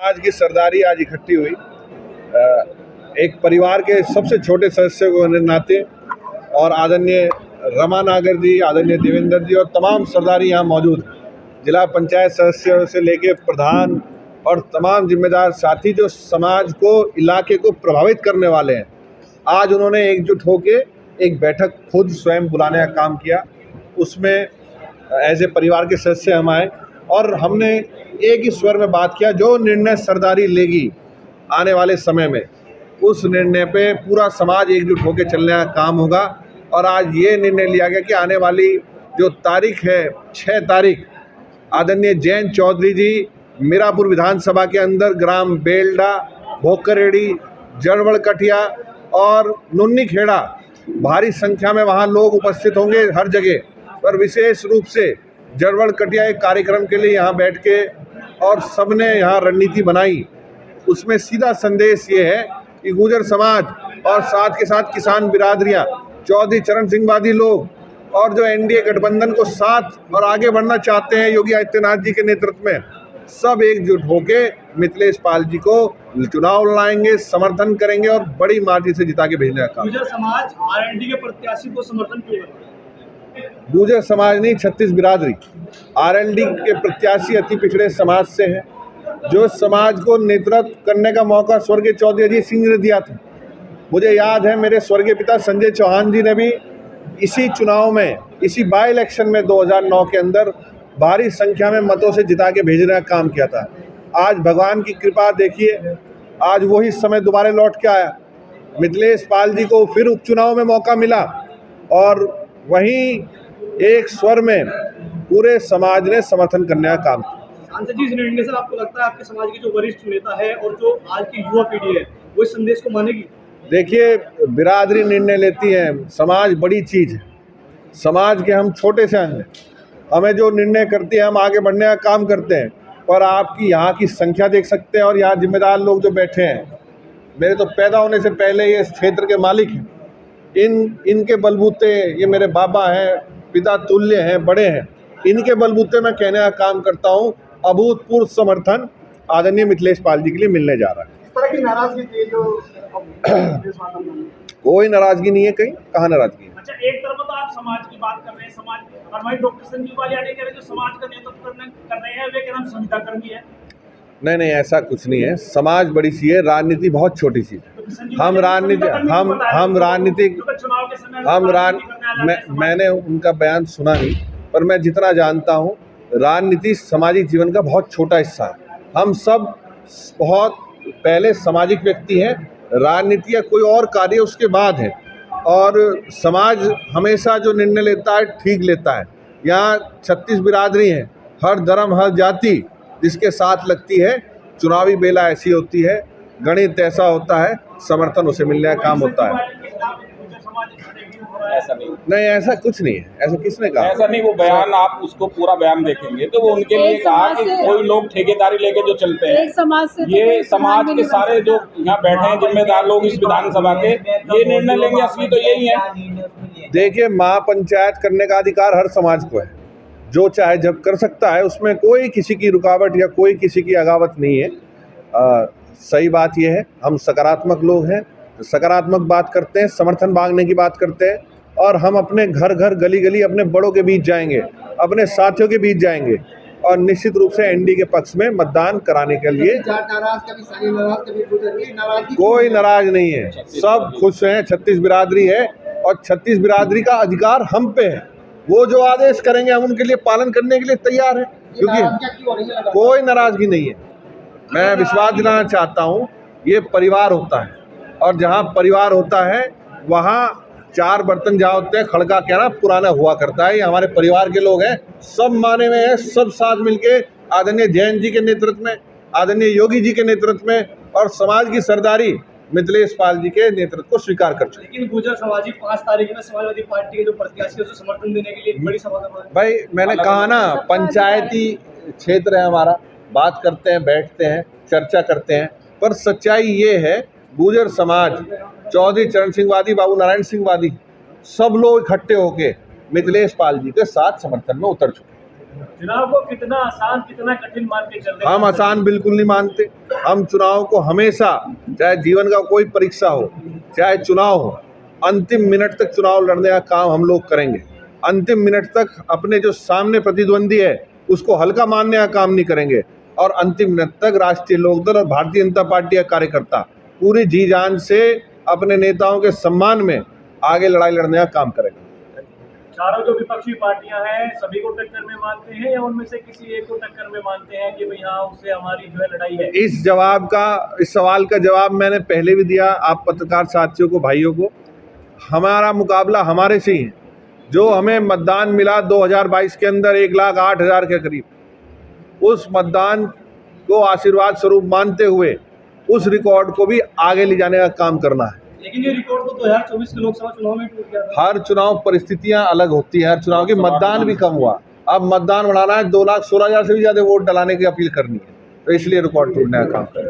आज की सरदारी आज इकट्ठी हुई एक परिवार के सबसे छोटे सदस्य के नाते, और आदरणीय रमा नागर जी, आदरणीय देवेंद्र जी और तमाम सरदारी यहाँ मौजूद हैं। जिला पंचायत सदस्यों से लेके प्रधान और तमाम जिम्मेदार साथी जो समाज को, इलाके को प्रभावित करने वाले हैं, आज उन्होंने एकजुट होके एक बैठक खुद स्वयं बुलाने का काम किया। उसमें एज ए परिवार के सदस्य हम आए और हमने एक ही स्वर में बात किया, जो निर्णय सरदारी लेगी आने वाले समय में, उस निर्णय पे पूरा समाज एकजुट होकर चलने का काम होगा। और आज ये निर्णय लिया गया कि आने वाली जो तारीख है 6 तारीख, आदरणीय जयंत चौधरी जी मीरापुर विधानसभा के अंदर ग्राम बेलडा, भोकरेड़ी, जड़वड़ कटिया और नुन्नी खेड़ा भारी संख्या में वहाँ लोग उपस्थित होंगे हर जगह, पर विशेष रूप से जड़वड़ कटिया एक कार्यक्रम के लिए यहाँ बैठ के और सबने यहाँ रणनीति बनाई। उसमें सीधा संदेश ये है कि गुर्जर समाज और साथ के साथ किसान बिरादरियाँ, चौधरी चरण सिंह वादी लोग और जो एनडीए गठबंधन को साथ और आगे बढ़ना चाहते हैं योगी आदित्यनाथ जी के नेतृत्व में, सब एकजुट होके मिथिलेश पाल जी को चुनाव लाएंगे, समर्थन करेंगे और बड़ी मार्जिन से जिता के भेजने का काम। गुर्जर समाज आरएलडी के प्रत्याशी को समर्थन क्यों करता है? गुर्जर समाज नहीं, 36 बिरादरी आरएलडी के प्रत्याशी अति पिछड़े समाज से है, जो समाज को नेतृत्व करने का मौका स्वर्गीय चौधरी अजीत सिंह जी ने दिया था। मुझे याद है मेरे स्वर्गीय पिता संजय चौहान जी ने भी इसी चुनाव में, इसी बाई इलेक्शन में 2009 के अंदर भारी संख्या में मतों से जिता के भेजने का काम किया था। आज भगवान की कृपा देखिए, आज वही समय दोबारा लौट के आया। मिथिलेश पाल जी को फिर उपचुनाव में मौका मिला और वहीं एक स्वर में पूरे समाज ने समर्थन करने का काम किया। सांसद जी, इस निर्णय से आपको लगता है आपके समाज के जो वरिष्ठ नेता है और जो आज की युवा पीढ़ी है वो इस संदेश को मानेगी? देखिए, बिरादरी निर्णय लेती है, समाज बड़ी चीज़ है, समाज के हम छोटे से अंग हैं। हमें जो निर्णय करती है हम आगे बढ़ने का काम करते हैं। पर आपकी यहाँ की संख्या देख सकते हैं और यहाँ जिम्मेदार लोग जो बैठे हैं, मेरे तो पैदा होने से पहले ये इस क्षेत्र के मालिक हैं। इनके बलबूते, ये मेरे बाबा हैं, पिता तुल्य हैं, बड़े हैं, इनके बलबूते मैं कहने का काम करता हूँ। अभूतपूर्व समर्थन आदरणीय मिथिलेश पाल जी के लिए मिलने जा रहा है। इस तरह की नाराजगी थी जो कोई नाराजगी नहीं है, कहीं कहाँ नाराजगी है? अच्छा, एक तरफ तो आप समाज की बात कर रहे हैं, समाज और वही डॉक्टर संजीव वालियानी कह रहे जो समाज का नेतृत्व कर रहे हैं वे क्या नाम संविदा कर्मी है? नहीं, ऐसा कुछ नहीं है। समाज बड़ी सी है, राजनीति बहुत छोटी सी है। मैंने उनका बयान सुना नहीं, पर मैं जितना जानता हूँ राजनीति सामाजिक जीवन का बहुत छोटा हिस्सा है। हम सब बहुत पहले सामाजिक व्यक्ति हैं, राजनीति या कोई और कार्य उसके बाद है, और समाज हमेशा जो निर्णय लेता है ठीक लेता है। यहाँ 36 बिरादरी हैं, हर धर्म हर जाति जिसके साथ लगती है। चुनावी बेला ऐसी होती है, गणित ऐसा होता है, समर्थन उसे मिलने का काम होता है। ऐसा नहीं, ऐसा कुछ नहीं है। ऐसा किसने कहा? ऐसा नहीं, वो बयान आप उसको पूरा बयान देखेंगे तो वो उनके लिए कहा कि कोई लोग ठेकेदारी लेके जो चलते हैं, ये समाज के सारे जो यहाँ बैठे हैं जिम्मेदार लोग इस विधानसभा के, ये निर्णय लेंगे, असली तो यही है। देखिए, महापंचायत करने का अधिकार हर समाज को है, जो चाहे जब कर सकता है, उसमें कोई किसी की रुकावट या कोई किसी की अगावत नहीं है। सही बात यह है, हम सकारात्मक लोग हैं, सकारात्मक बात करते हैं, समर्थन मांगने की बात करते हैं, और हम अपने घर घर गली गली अपने बड़ों के बीच जाएंगे, अपने साथियों के बीच जाएंगे और निश्चित रूप से एनडीए के पक्ष में मतदान कराने के लिए। कोई नाराज नहीं है, सब खुश हैं। 36 बिरादरी है और 36 बिरादरी का अधिकार हम पे है। वो जो आदेश करेंगे हम उनके लिए पालन करने के लिए तैयार हैं, क्योंकि कोई नाराजगी नहीं है। मैं विश्वास दिलाना चाहता हूँ, ये परिवार होता है और जहाँ परिवार होता है वहाँ 4 बर्तन जहाँ होते हैं, खड़का कहना पुराना हुआ करता है। ये हमारे परिवार के लोग हैं, सब माने हुए हैं, सब साथ मिलके आदरणीय जयंत जी के नेतृत्व में, आदरणीय योगी जी के नेतृत्व में और समाज की सरदारी मिथिलेश पाल जी के नेतृत्व को स्वीकार कर चुके। लेकिन गुर्जर समाजी 5 तारीख में समाजवादी पार्टी के जो प्रत्याशी है उसे समर्थन देने के लिए बड़ी सभा करवा। भाई, मैंने कहा ना, पंचायती क्षेत्र है हमारा, बात करते हैं, बैठते हैं, चर्चा करते हैं, पर सच्चाई ये है गुर्जर समाज, चौधरी चरण सिंह वादी, बाबू नारायण सिंह वादी, सब लोग इकट्ठे होके मिथिलेश पाल जी के साथ समर्थन में उतर चुके हैं। चुनाव को कितना आसान कितना कठिन मान के चल रहे हैं? हम आसान बिल्कुल नहीं मानते। हम चुनाव को हमेशा, चाहे जीवन का कोई परीक्षा हो, चाहे चुनाव हो, अंतिम मिनट तक चुनाव लड़ने का काम हम लोग करेंगे। अंतिम मिनट तक अपने जो सामने प्रतिद्वंदी है उसको हल्का मानने का काम नहीं करेंगे, और अंतिम मिनट तक राष्ट्रीय लोकदल और भारतीय जनता पार्टी का कार्यकर्ता पूरी जी जान से अपने नेताओं के सम्मान में आगे लड़ाई लड़ने का काम करेंगे। चारों जो विपक्षी पार्टियां हैं सभी को टक्कर में मानते हैं या उनमें से किसी एक को टक्कर में मानते हैं कि भाई हाँ उससे हमारी जो है लड़ाई है? इस सवाल का जवाब मैंने पहले भी दिया आप पत्रकार साथियों को, भाइयों को। हमारा मुकाबला हमारे से ही है। जो हमें मतदान मिला 2022 के अंदर 1,08,000 के करीब, उस मतदान को आशीर्वाद स्वरूप मानते हुए उस रिकॉर्ड को भी आगे ले जाने का काम करना है। लेकिन ये रिकॉर्ड तो 2024 के लोकसभा चुनाव में टूट गया था। हर चुनाव परिस्थितियां अलग होती है, हर चुनाव की मतदान भी कम हुआ। अब मतदान बढ़ाना है, 2,16,000 से भी ज्यादा वोट डलाने की अपील करनी है, तो इसलिए रिकॉर्ड टूटने का काम है।